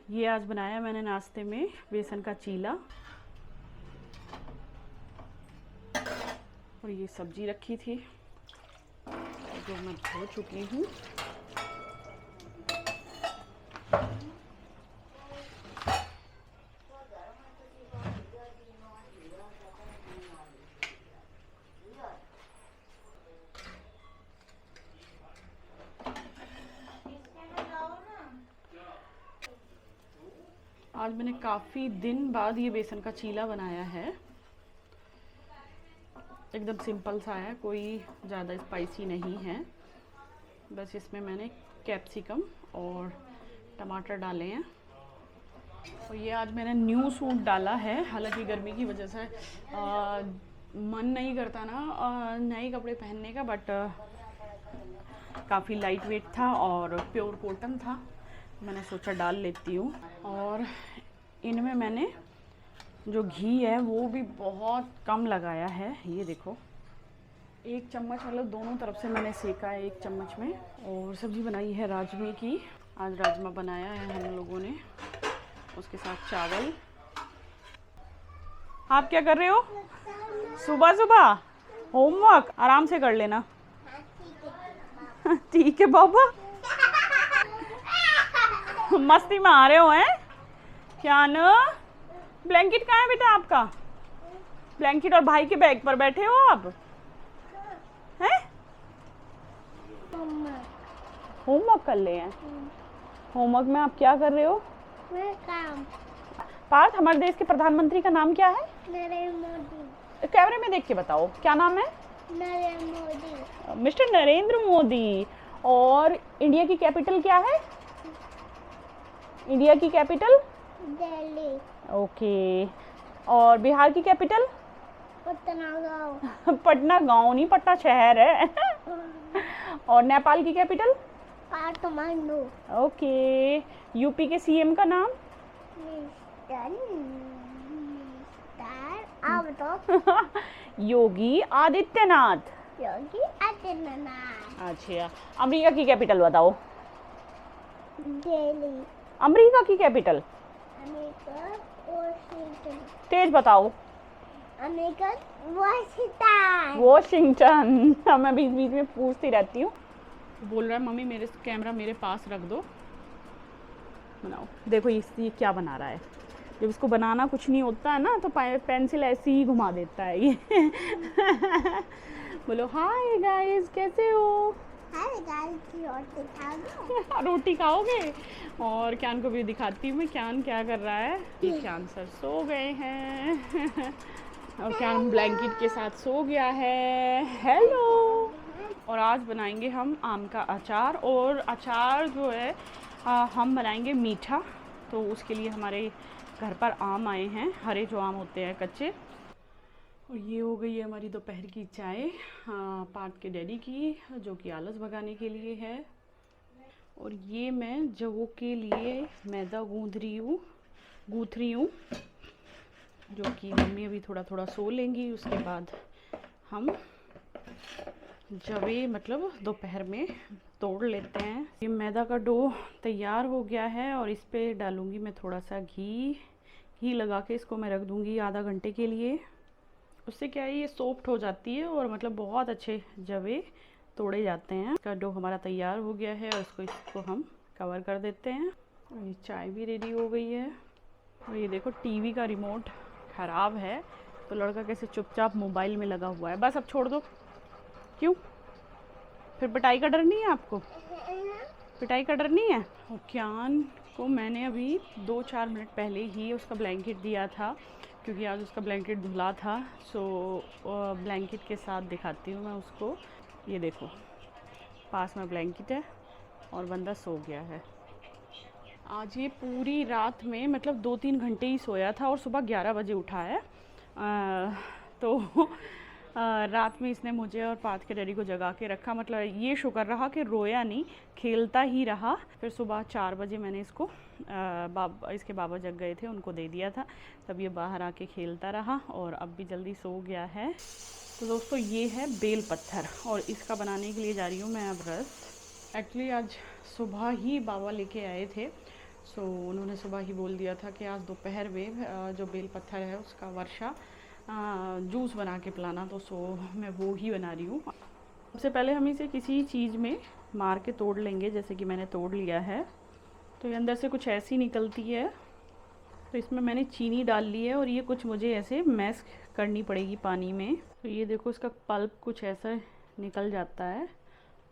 ये आज बनाया मैंने नाश्ते में बेसन का चीला और ये सब्जी रखी थी जो मैं धो चुकी हूँ। आज मैंने काफ़ी दिन बाद ये बेसन का चीला बनाया है। एकदम सिंपल सा है, कोई ज़्यादा स्पाइसी नहीं है। बस इसमें मैंने कैप्सिकम और टमाटर डाले हैं और ये आज मैंने न्यू सूट डाला है। हालांकि गर्मी की वजह से मन नहीं करता ना नए कपड़े पहनने का, बट काफ़ी लाइट वेट था और प्योर कॉटन था, मैंने सोचा डाल लेती हूँ। और इनमें मैंने जो घी है वो भी बहुत कम लगाया है। ये देखो, 1 चम्मच, मतलब दोनों तरफ से मैंने सेका है 1 चम्मच में। और सब्ज़ी बनाई है राजमे की। आज राजमा बनाया है हम लोगों ने, उसके साथ चावल। आप क्या कर रहे हो? सुबह सुबह होमवर्क आराम से कर लेना। ठीक है बाबा। मस्ती में आ रहे हो हैं क्या ना? ब्लैंकेट कहाँ है बेटा आपका? ब्लैंकेट और भाई के बैग पर बैठे हो आप हैं? होमवर्क कर ले हैं। होमवर्क में आप क्या कर रहे हो? मैं काम। पार्थ, हमारे देश के प्रधानमंत्री का नाम क्या है? नरेंद्र मोदी। कैमरे में देख के बताओ क्या नाम है? नरेंद्र मोदी। मिस्टर नरेंद्र मोदी। और इंडिया की कैपिटल क्या है? इंडिया की कैपिटल दिल्ली। ओके। और बिहार की कैपिटल? पटना गाँव। पटना गांव नहीं, पटना शहर है। और नेपाल की कैपिटल? काठमांडू। ओके। यूपी के सीएम का नाम? आप बताओ। योगी आदित्यनाथ। योगी आदित्यनाथ। अच्छा, अमेरिका की कैपिटल बताओ। दिल्ली। अमेरिका की कैपिटल अमेरिका वॉशिंगटन। तेज बताओ। America Washington. वॉशिंगटन। मैं बीच बीच में पूछती रहती हूँ। बोल रहा है मम्मी मेरे कैमरा मेरे पास रख दो, बनाओ। देखो ये क्या बना रहा है। जब इसको बनाना कुछ नहीं होता है ना तो पेंसिल ऐसे ही घुमा देता है ये। बोलो हाय गाइस, कैसे हो? रोटी खाओगे? और क्यान को भी दिखाती हूँ मैं, क्यान क्या कर रहा है। क्यान सर सो गए हैं और क्यान ब्लैंकेट के साथ सो गया है। हेलो। और आज बनाएंगे हम आम का अचार। और अचार जो है हम बनाएंगे मीठा। तो उसके लिए हमारे घर पर आम आए हैं, हरे जो आम होते हैं कच्चे। और ये हो गई है हमारी दोपहर की चाय पार्थ के डैडी की, जो कि आलस भगाने के लिए है। और ये मैं जवों के लिए मैदा गूँथ रही हूँ, जो कि मम्मी अभी थोड़ा थोड़ा सो लेंगी। उसके बाद हम जवे मतलब दोपहर में तोड़ लेते हैं। ये मैदा का डो तैयार हो गया है और इस पे डालूंगी मैं थोड़ा सा घी लगा के इसको मैं रख दूंगी आधा घंटे के लिए। उससे क्या है, ये सॉफ्ट हो जाती है और मतलब बहुत अच्छे जवे तोड़े जाते हैं। इसका डो हमारा तैयार हो गया है और इसको हम कवर कर देते हैं। और ये चाय भी रेडी हो गई है। और ये देखो टीवी का रिमोट ख़राब है तो लड़का कैसे चुपचाप मोबाइल में लगा हुआ है। बस अब छोड़ दो। क्यों? फिर पिटाई का डर नहीं है आपको? पिटाई का डर नहीं है? और क्यान को मैंने अभी 2-4 मिनट पहले ही उसका ब्लैंकेट दिया था, क्योंकि आज उसका ब्लैंकेट धुला था। सो ब्लैंकेट के साथ दिखाती हूँ मैं उसको। ये देखो, पास में ब्लैंकेट है और बंदा सो गया है। आज ये पूरी रात में मतलब 2-3 घंटे ही सोया था और सुबह 11 बजे उठा है। तो रात में इसने मुझे और पार्थ के डैडी को जगा के रखा। मतलब ये शुक्र रहा कि रोया नहीं, खेलता ही रहा। फिर सुबह 4 बजे मैंने इसको इसके बाबा जग गए थे, उनको दे दिया था। तब ये बाहर आके खेलता रहा और अब भी जल्दी सो गया है। तो दोस्तों ये है बेल पत्थर और इसका बनाने के लिए जा रही हूँ मैं अब रस। एक्चुअली आज सुबह ही बाबा लेके आए थे। सो उन्होंने सुबह ही बोल दिया था कि आज दोपहर में जो बेल पत्थर है उसका वर्षा जूस बना के पिलाना, तो सो मैं वो ही बना रही हूँ। सबसे पहले हम इसे किसी चीज़ में मार के तोड़ लेंगे, जैसे कि मैंने तोड़ लिया है। तो ये अंदर से कुछ ऐसी निकलती है। तो इसमें मैंने चीनी डाल ली है और ये कुछ मुझे ऐसे मैश करनी पड़ेगी पानी में। तो ये देखो इसका पल्प कुछ ऐसा निकल जाता है।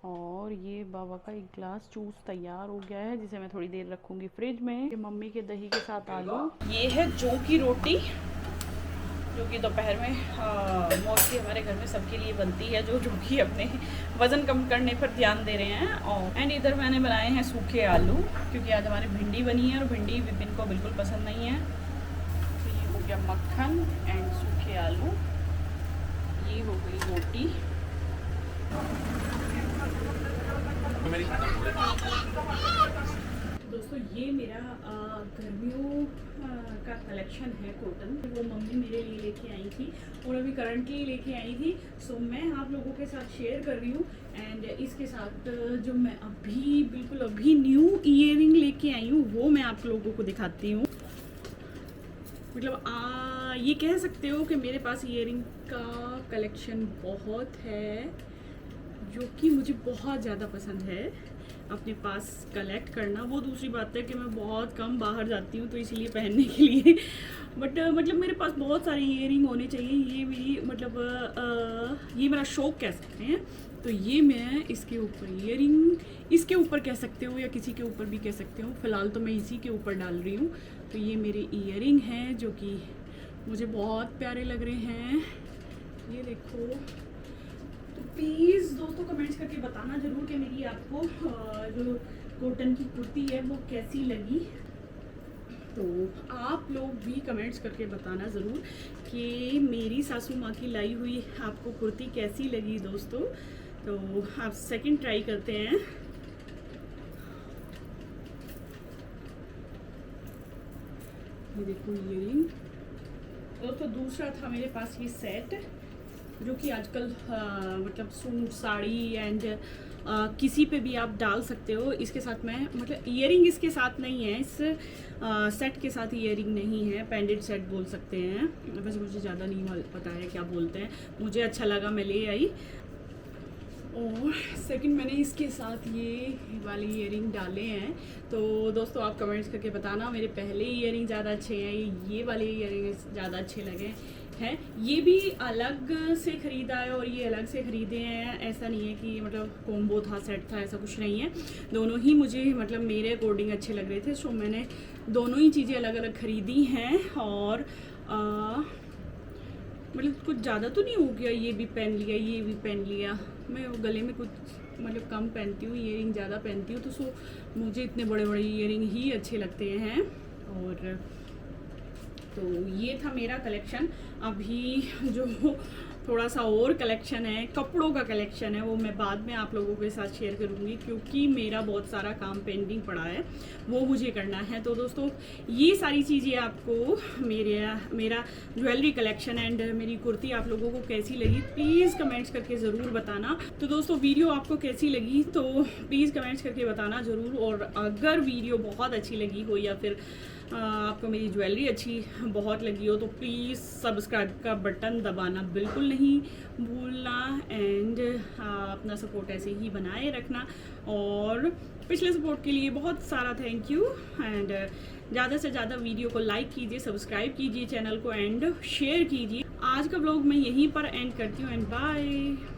और ये बाबा का एक ग्लास जूस तैयार हो गया है, जिसे मैं थोड़ी देर रखूँगी फ्रिज में। ये मम्मी के दही के साथ आलू। ये है जौ की रोटी, जो कि दोपहर में मोस्टली हमारे घर में सबके लिए बनती है, जो कि अपने वज़न कम करने पर ध्यान दे रहे हैं। और एंड इधर मैंने बनाए हैं सूखे आलू, क्योंकि आज हमारी भिंडी बनी है और भिंडी विपिन को बिल्कुल पसंद नहीं है। तो ये हो गया मक्खन एंड सूखे आलू, ये हो गई रोटी। दोस्तों ये मेरा गर्मियों का कलेक्शन है कॉटन, वो मम्मी मेरे लिए लेके आई थी और अभी करंटली लेके आई थी। सो मैं आप लोगों के साथ शेयर कर रही हूँ। एंड इसके साथ जो मैं अभी बिल्कुल अभी न्यू ईयरिंग लेके आई हूँ वो मैं आप लोगों को दिखाती हूँ। मतलब ये कह सकते हो कि मेरे पास ईयरिंग का कलेक्शन बहुत है, जो कि मुझे बहुत ज़्यादा पसंद है अपने पास कलेक्ट करना। वो दूसरी बात है कि मैं बहुत कम बाहर जाती हूँ, तो इसीलिए पहनने के लिए बट मतलब मेरे पास बहुत सारे ईयरिंग होने चाहिए। ये मेरी मतलब ये मेरा शौक कह सकते हैं। तो ये मैं इसके ऊपर ईयरिंग, इसके ऊपर कह सकते हो या किसी के ऊपर भी कह सकते हो, फ़िलहाल तो मैं इसी के ऊपर डाल रही हूँ। तो ये मेरे ईयरिंग हैं जो कि मुझे बहुत प्यारे लग रहे हैं। ये देखो। तो प्लीज़ दोस्तों कमेंट्स करके बताना ज़रूर कि मेरी आपको जो कॉटन की कुर्ती है वो कैसी लगी। तो आप लोग भी कमेंट्स करके बताना ज़रूर कि मेरी सासू माँ की लाई हुई आपको कुर्ती कैसी लगी दोस्तों। तो आप सेकंड ट्राई करते हैं। ये देखो ईयरिंग दोस्तों। दूसरा था मेरे पास ये सेट, जो कि आजकल मतलब सूट साड़ी एंड किसी पे भी आप डाल सकते हो। इसके साथ मैं मतलब ईयरिंग इसके साथ नहीं है, इस सेट के साथ ईयरिंग नहीं है, पेंडेंट सेट बोल सकते हैं। वैसे मुझे ज़्यादा नहीं पता है क्या बोलते हैं, मुझे अच्छा लगा मैं ले आई। और सेकंड मैंने इसके साथ ये वाले ईयरिंग डाले हैं। तो दोस्तों आप कमेंट्स करके बताना मेरे पहले ईयरिंग ज़्यादा अच्छे हैं, ये वाले ईयरिंग ज़्यादा अच्छे लगे हैं। ये भी अलग से ख़रीदा है और ये अलग से ख़रीदे हैं। ऐसा नहीं है कि मतलब कॉम्बो था, सेट था, ऐसा कुछ नहीं है। दोनों ही मुझे मतलब मेरे अकॉर्डिंग अच्छे लग रहे थे, सो मैंने दोनों ही चीज़ें अलग अलग ख़रीदी हैं। और मतलब कुछ ज़्यादा तो नहीं हो गया, ये भी पहन लिया, ये भी पहन लिया। मैं गले में कुछ मतलब कम पहनती हूँ, ईयरिंग ज़्यादा पहनती हूँ, तो सो मुझे इतने बड़े बड़े ईयरिंग ही अच्छे लगते हैं। और तो ये था मेरा कलेक्शन। अभी जो थोड़ा सा और कलेक्शन है, कपड़ों का कलेक्शन है, वो मैं बाद में आप लोगों के साथ शेयर करूँगी, क्योंकि मेरा बहुत सारा काम पेंडिंग पड़ा है, वो मुझे करना है। तो दोस्तों ये सारी चीज़ें आपको मेरा ज्वेलरी कलेक्शन एंड मेरी कुर्ती आप लोगों को कैसी लगी प्लीज़ कमेंट्स करके ज़रूर बताना। तो दोस्तों वीडियो आपको कैसी लगी तो प्लीज़ कमेंट्स करके बताना ज़रूर। और अगर वीडियो बहुत अच्छी लगी हो या फिर आपको मेरी ज्वेलरी अच्छी बहुत लगी हो तो प्लीज़ सब्सक्राइब का बटन दबाना बिल्कुल नहीं भूलना। एंड अपना सपोर्ट ऐसे ही बनाए रखना। और पिछले सपोर्ट के लिए बहुत सारा थैंक यू। एंड ज़्यादा से ज़्यादा वीडियो को लाइक कीजिए, सब्सक्राइब कीजिए चैनल को एंड शेयर कीजिए। आज का व्लॉग मैं यहीं पर एंड करती हूँ एंड बाय।